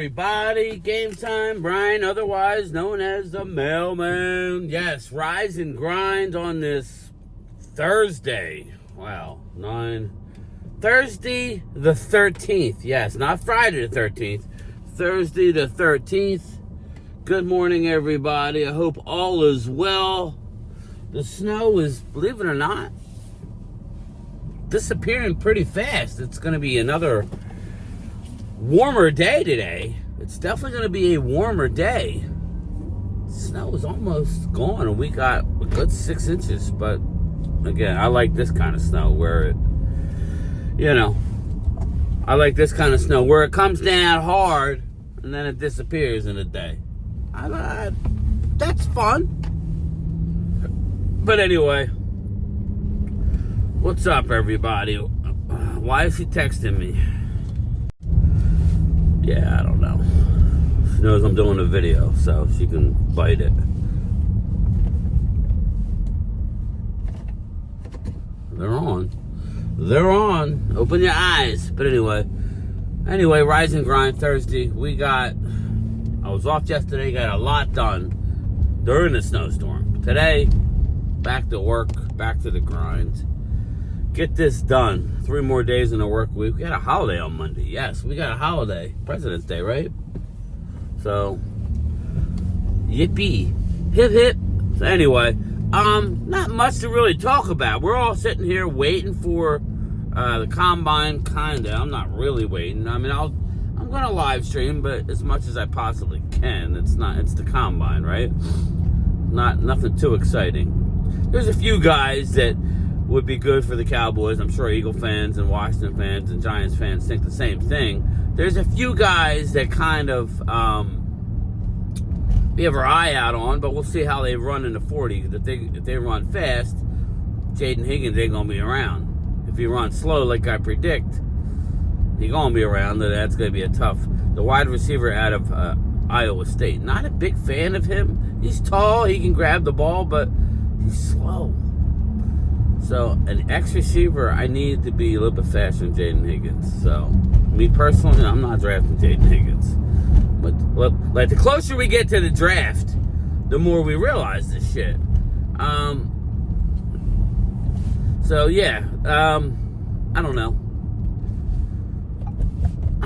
everybody? Game time, Brian, otherwise known as the Mailman. Yes, rise and grind on this Thursday. Wow, Thursday the 13th. Yes, not Friday the 13th. Thursday the 13th. Good morning, everybody. I hope all is well. The snow is, believe it or not, disappearing pretty fast. It's going to be another warmer day today. It's definitely going to be a warmer day. Snow is almost gone, and we got a good 6 inches. But again, I like this kind of snow where it, I like this kind of snow where it comes down hard and then it disappears in a day. That's fun. But anyway, what's up, everybody? Why is she texting me? Yeah, I don't know. She knows I'm doing a video, so she can bite it. They're on. Open your eyes. But anyway, rise and grind Thursday. I was off yesterday, got a lot done during the snowstorm. Today, back to work, back to the grind. Get this done. 3 more days in the work week. We got a holiday on Monday. Yes, we got a holiday. President's Day, right? So, yippee. Hip, hip. So anyway, not much to really talk about. We're all sitting here waiting for the combine, kinda. I'm not really waiting. I mean, I'm going to live stream, but as much as I possibly can. It's the combine, right? Nothing too exciting. There's a few guys that would be good for the Cowboys. I'm sure Eagle fans and Washington fans and Giants fans think the same thing. There's a few guys that kind of we have our eye out on, but we'll see how they run in the 40. If they run fast, Jaden Higgins ain't going to be around. If he runs slow like I predict, he's going to be around. That's going to be a tough. The wide receiver out of Iowa State. Not a big fan of him. He's tall. He can grab the ball, but he's slow. So, an X receiver, I need to be a little bit faster than Jaden Higgins. So, me personally, I'm not drafting Jaden Higgins. But, like, the closer we get to the draft, the more we realize this shit. So, yeah. I don't know.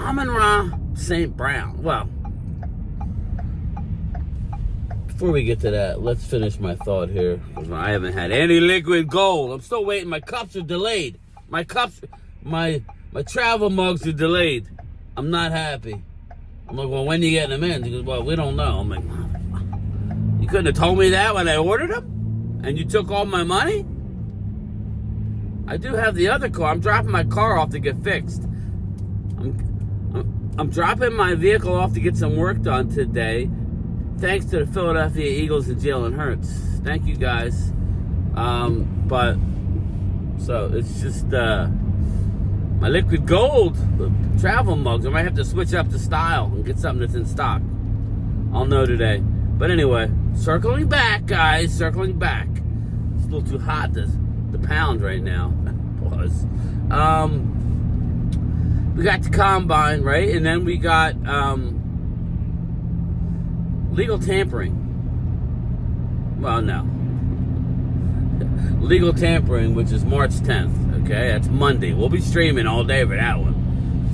Amon-Ra St. Brown. Well, before we get to that, let's finish my thought here. I haven't had any liquid gold. I'm still waiting. My cups are delayed. My travel mugs are delayed. I'm not happy. I'm like, well, when are you getting them in? He goes, well, we don't know. I'm like, you couldn't have told me that when I ordered them? And you took all my money? I do have the other car. I'm dropping my car off to get fixed. I'm dropping my vehicle off to get some work done today. Thanks to the Philadelphia Eagles and Jalen Hurts. Thank you, guys. So it's just my liquid gold travel mugs. I might have to switch up the style and get something that's in stock. I'll know today. But anyway, circling back, guys. Circling back. It's a little too hot to pound right now. Pause. We got the combine, right? And then we got legal tampering. Well, no. Legal tampering, which is March 10th. Okay, that's Monday. We'll be streaming all day for that one.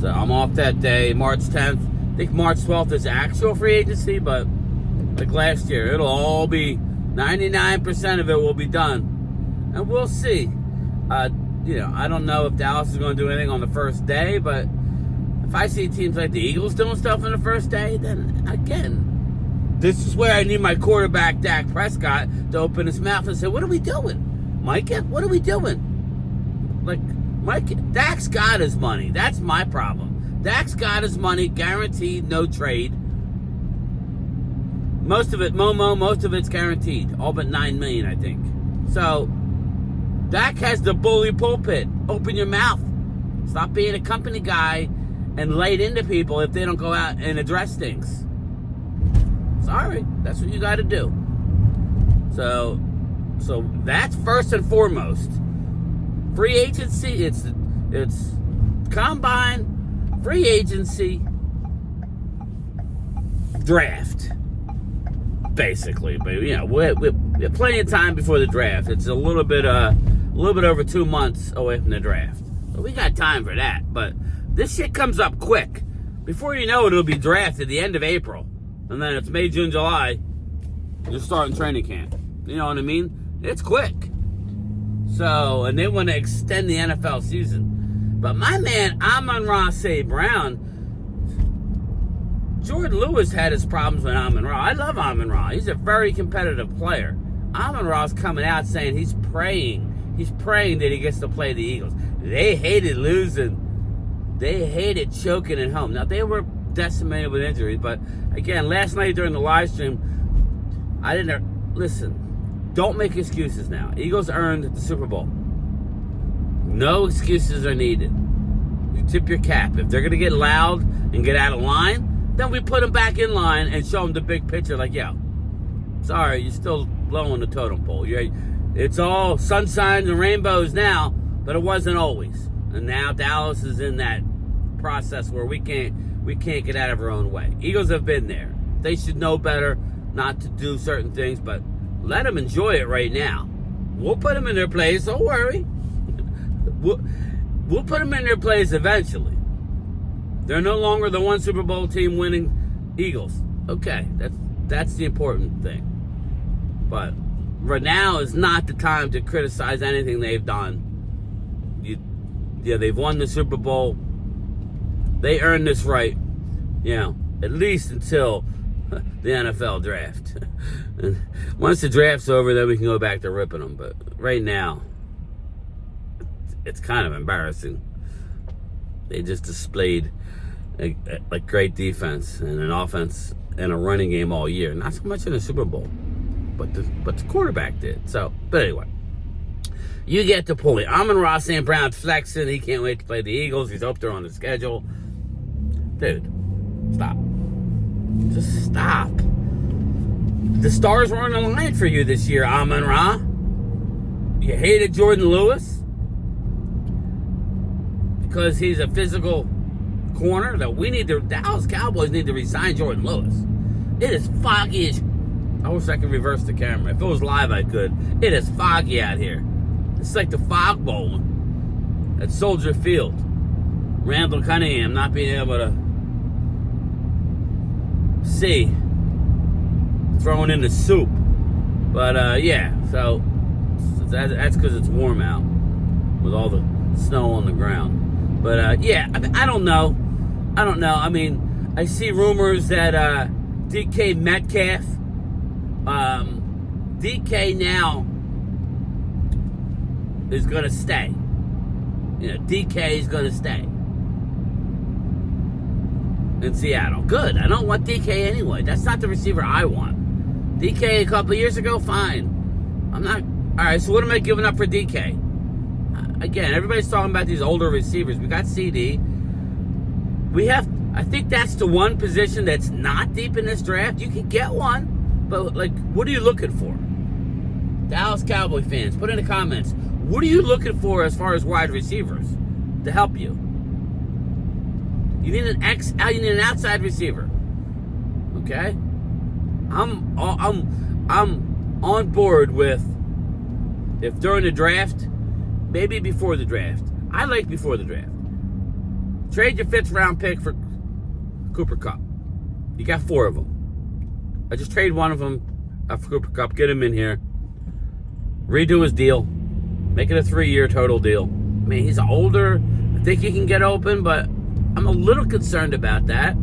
So I'm off that day, March 10th. I think March 12th is actual free agency, but like last year, it'll all be 99% of it will be done, and we'll see. I don't know if Dallas is going to do anything on the first day, but if I see teams like the Eagles doing stuff on the first day, then again, this is where I need my quarterback, Dak Prescott, to open his mouth and say, what are we doing? Micah, what are we doing? Like, Dak's got his money. That's my problem. Dak's got his money, guaranteed, no trade. Most of it's guaranteed. All but $9 million, I think. So, Dak has the bully pulpit. Open your mouth. Stop being a company guy and laid into people if they don't go out and address things. Sorry, that's what you got to do. So that's first and foremost. Free agency, it's combine, free agency, draft, basically. But we have plenty of time before the draft. It's a little bit over 2 months away from the draft. So we got time for that. But this shit comes up quick. Before you know it, it'll be drafted the end of April. And then it's May, June, July. You're starting training camp. You know what I mean? It's quick. So, and they want to extend the NFL season. But my man, Amon-Ra St. Brown, Jordan Lewis had his problems with Amon-Ra. I love Amon-Ra. He's a very competitive player. Amon-Ra's coming out saying he's praying. He's praying that he gets to play the Eagles. They hated losing. They hated choking at home. Now, they were decimated with injuries. But, again, last night during the live stream, listen, don't make excuses now. Eagles earned the Super Bowl. No excuses are needed. You tip your cap. If they're going to get loud and get out of line, then we put them back in line and show them the big picture. Like, yo, sorry, you're still low on the totem pole. It's all sunshines and rainbows now, but it wasn't always. And now Dallas is in that process where we can't get out of our own way. Eagles have been there. They should know better not to do certain things, but let them enjoy it right now. We'll put them in their place. Don't worry. We'll put them in their place eventually. They're no longer the one Super Bowl team winning Eagles. Okay, that's the important thing. But right now is not the time to criticize anything they've done. They've won the Super Bowl. They earned this right, at least until the NFL draft. And once the draft's over, then we can go back to ripping them. But right now, it's kind of embarrassing. They just displayed like great defense and an offense and a running game all year. Not so much in the Super Bowl, but the quarterback did. So, but anyway, you get the point. Amon-Ra St. Brown flexing. He can't wait to play the Eagles. He's up there on the schedule. Dude, stop. Just stop. The stars were on the line for you this year, Amon-Ra. You hated Jordan Lewis because he's a physical corner. The Dallas Cowboys need to resign Jordan Lewis. It is foggy as... I wish I could reverse the camera. If it was live, I could. It is foggy out here. It's like the fog bowl at Soldier Field. Randall Cunningham not being able to see, throwing in the soup. But so that's because it's warm out with all the snow on the ground. But I don't know. I mean, I see rumors that DK Metcalf, DK now is going to stay. DK is going to stay in Seattle. Good. I don't want DK anyway. That's not the receiver I want. DK a couple of years ago, fine. I'm not... All right, so what am I giving up for DK? Again, everybody's talking about these older receivers. We got CD. I think that's the one position that's not deep in this draft. You can get one, but, what are you looking for? Dallas Cowboy fans, put in the comments. What are you looking for as far as wide receivers to help you? You need an outside receiver. Okay? I'm on board with, if during the draft, maybe before the draft. I like before the draft. Trade your 5th round pick for Cooper Kupp. You got 4 of them. I just trade one of them for Cooper Kupp. Get him in here. Redo his deal. Make it a 3-year total deal. I mean, he's older. I think he can get open, but I'm a little concerned about that.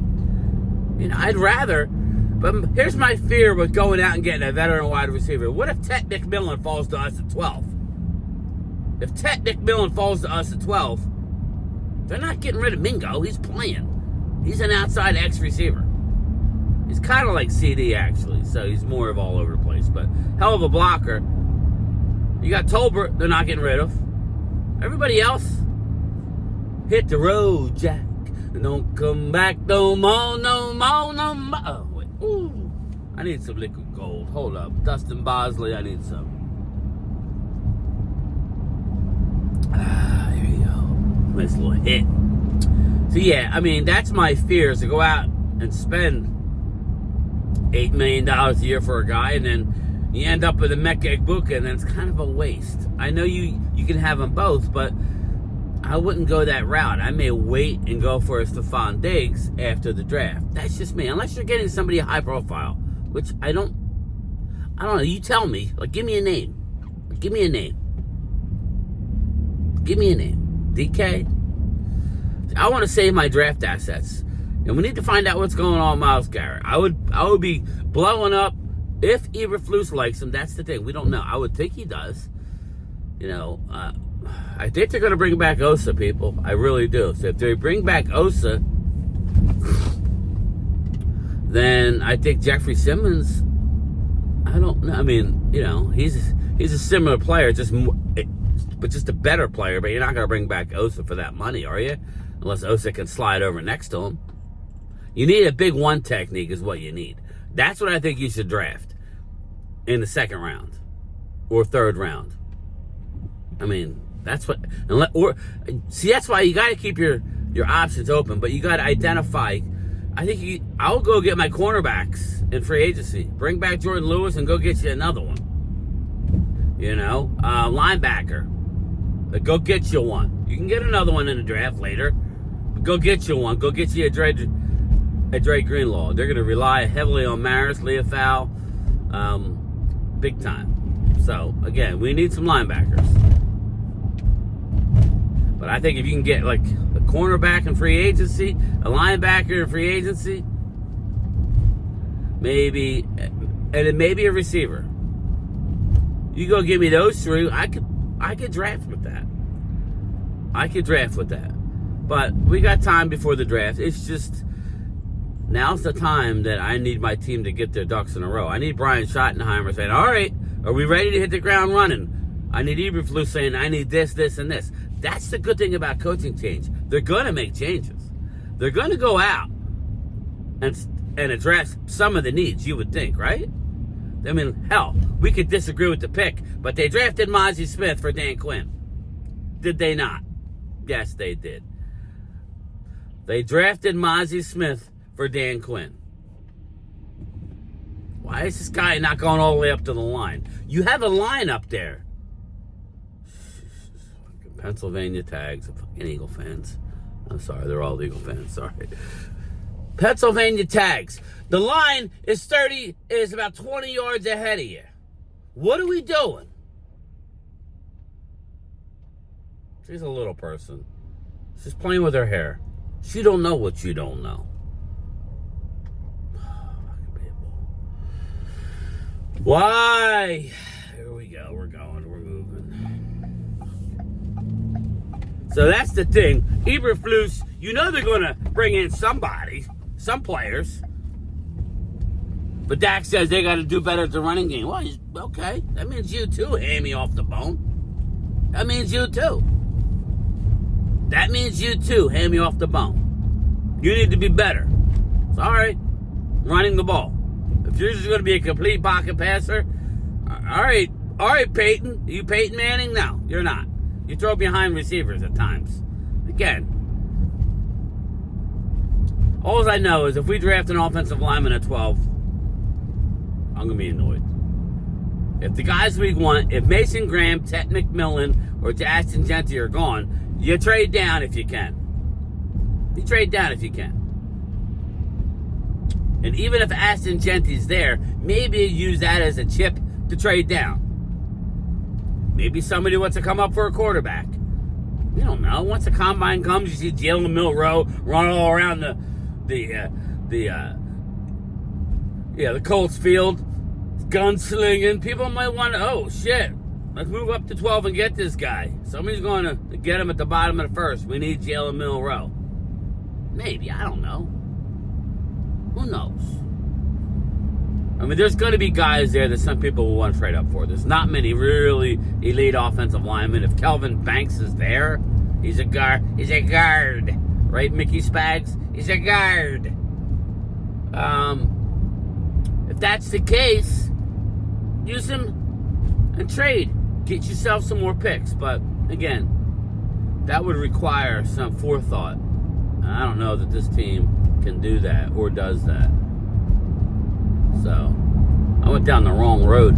I'd rather... But here's my fear with going out and getting a veteran wide receiver. What if Ted McMillan falls to us at 12? If Ted McMillan falls to us at 12, they're not getting rid of Mingo. He's playing. He's an outside X receiver. He's kind of like CD, actually. So he's more of all over the place. But hell of a blocker. You got Tolbert, they're not getting rid of. Everybody else, hit the road, Jack. And don't come back no more, no more, no more. Oh, wait. Ooh. I need some liquid gold. Hold up. Dustin Bosley, I need some. There you go. Nice little hit. So, yeah, I mean, that's my fear, is to go out and spend $8 million a year for a guy, and then you end up with a Mecca Egbuka, and then it's kind of a waste. I know you can have them both, but I wouldn't go that route. I may wait and go for a Stephon Diggs after the draft. That's just me. Unless you're getting somebody high profile, which I don't know. You tell me. Like, give me a name. Give me a name. Give me a name. DK? I want to save my draft assets. And we need to find out what's going on with Myles Garrett. I would be blowing up if Eberflus likes him. That's the thing. We don't know. I would think he does. I think they're going to bring back Osa, people. I really do. So if they bring back Osa, then I think Jeffrey Simmons, I don't know. I mean, he's a similar player, but just a better player. But you're not going to bring back Osa for that money, are you? Unless Osa can slide over next to him. You need a big one technique is what you need. That's what I think you should draft in the second round or third round. I mean, that's what. That's why you got to keep your options open, but you got to identify. I think I'll go get my cornerbacks in free agency. Bring back Jordan Lewis and go get you another one. Linebacker. Go get you one. You can get another one in the draft later. But go get you one. Go get you a Dre Greenlaw. They're going to rely heavily on Maris, Leofau, big time. So, again, we need some linebackers. But I think if you can get, like, a cornerback in free agency, a linebacker in free agency, maybe, and then maybe a receiver. You go give me those three, I could draft with that. But we got time before the draft. It's just, now's the time that I need my team to get their ducks in a row. I need Brian Schottenheimer saying, all right, are we ready to hit the ground running? I need Eberflus saying, I need this, this, and this. That's the good thing about coaching change. They're going to make changes. They're going to go out and address some of the needs, you would think, right? I mean, hell, we could disagree with the pick, but they drafted Mozzie Smith for Dan Quinn. Did they not? Yes, they did. They drafted Mozzie Smith for Dan Quinn. Why is this guy not going all the way up to the line? You have a line up there. Pennsylvania tags, fucking Eagle fans. I'm sorry, they're all Eagle fans, sorry. Pennsylvania tags. The line is about 20 yards ahead of you. What are we doing? She's a little person. She's playing with her hair. She don't know what you don't know. Why? Here we go. We're going. We're moving. So that's the thing. Eberflus, they're going to bring in somebody, some players. But Dak says they got to do better at the running game. Well, okay. That means you too, hand me off the bone. That means you too. Hand me off the bone. You need to be better. It's all right. Running the ball. If you're just going to be a complete pocket passer, all right, Peyton. Are you Peyton Manning? No, you're not. You throw behind receivers at times. Again, all I know is if we draft an offensive lineman at 12, I'm going to be annoyed. If the guys we want, if Mason Graham, Ted McMillan, or Ashton Genty are gone, you trade down if you can. And even if Ashton Genty's there, maybe use that as a chip to trade down. Maybe somebody wants to come up for a quarterback. You don't know. Once the combine comes, you see Jalen Milroe run all around the Colts field, gunslinging. People might want to, oh shit, let's move up to 12 and get this guy. Somebody's going to get him at the bottom of the first. We need Jalen Milroe. Maybe, I don't know. Who knows? I mean, there's going to be guys there that some people will want to trade up for. There's not many really elite offensive linemen. If Kelvin Banks is there, he's a guard. Right, Mickey Spags? He's a guard. If that's the case, use him and trade. Get yourself some more picks. But, again, that would require some forethought. And I don't know that this team can do that or does that. So I went down the wrong road.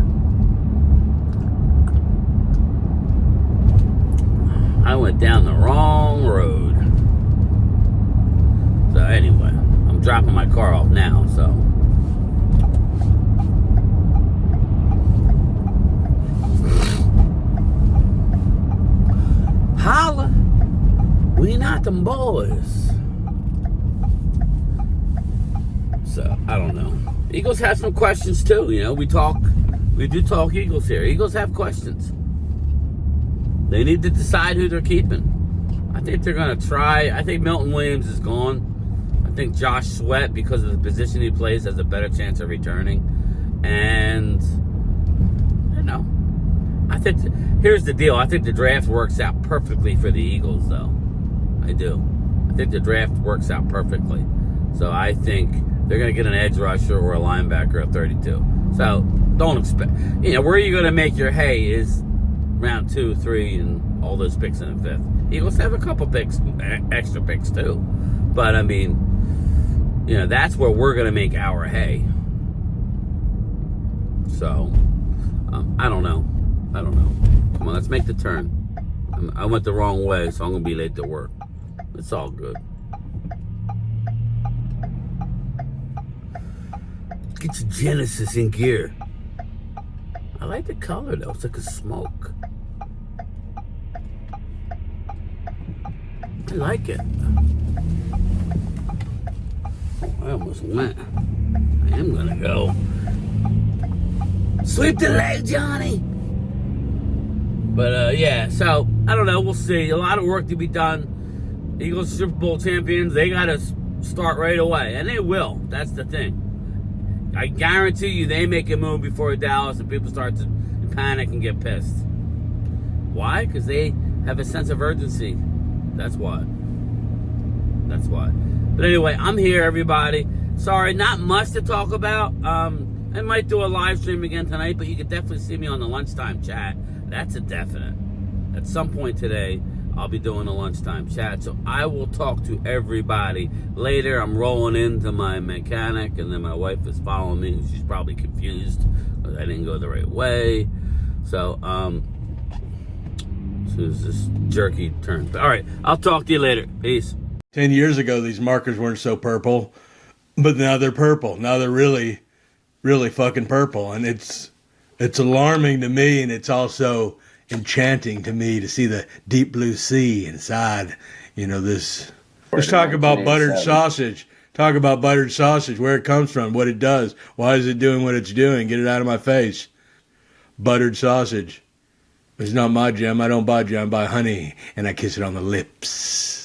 I went down the wrong road. So anyway, I'm dropping my car off now, so. Holla, we not them boys. So, I don't know. Eagles have some questions too, you know. We do talk Eagles here. Eagles have questions. They need to decide who they're keeping. I think they're going to try. I think Milton Williams is gone. I think Josh Sweat, because of the position he plays, has a better chance of returning. And, you know, I think, here's the deal. I think the draft works out perfectly for the Eagles, though. I do. I think the draft works out perfectly. So I think they're going to get an edge rusher or a linebacker at 32. So don't expect, you know, where you're going to make your hay is round 2, 3, and all those picks in the 5th. Eagles have a couple picks, extra picks too. But I mean, you know, that's where we're going to make our hay. So, I don't know. Come on, let's make the turn. I went the wrong way, so I'm going to be late to work. It's all good. Get your Genesis in gear. I like the color though. It's like a smoke. I like it. Oh, I almost went. I am gonna go. Sweep the leg, Johnny. But yeah, so I don't know. We'll see. A lot of work to be done. Eagles Super Bowl champions. They got to start right away, and they will. That's the thing. I guarantee you they make a move before Dallas and people start to panic and get pissed. Why? Because they have a sense of urgency. That's why. But anyway, I'm here, everybody. Sorry, not much to talk about. I might do a live stream again tonight, but you can definitely see me on the lunchtime chat. That's a definite. At some point today, I'll be doing a lunchtime chat. So I will talk to everybody later. I'm rolling into my mechanic, and then my wife is following me. She's probably confused because I didn't go the right way. So, is this jerky turn. All right, I'll talk to you later. Peace. 10 years ago, these markers weren't so purple, but now they're purple. Now they're really, really fucking purple. And it's alarming to me, and it's also enchanting to me to see the deep blue sea inside, you know, this. Let's talk about buttered sausage. Talk about buttered sausage, where it comes from, what it does. Why is it doing what it's doing? Get it out of my face. Buttered sausage. It's not my jam. I don't buy jam. I buy honey, and I kiss it on the lips.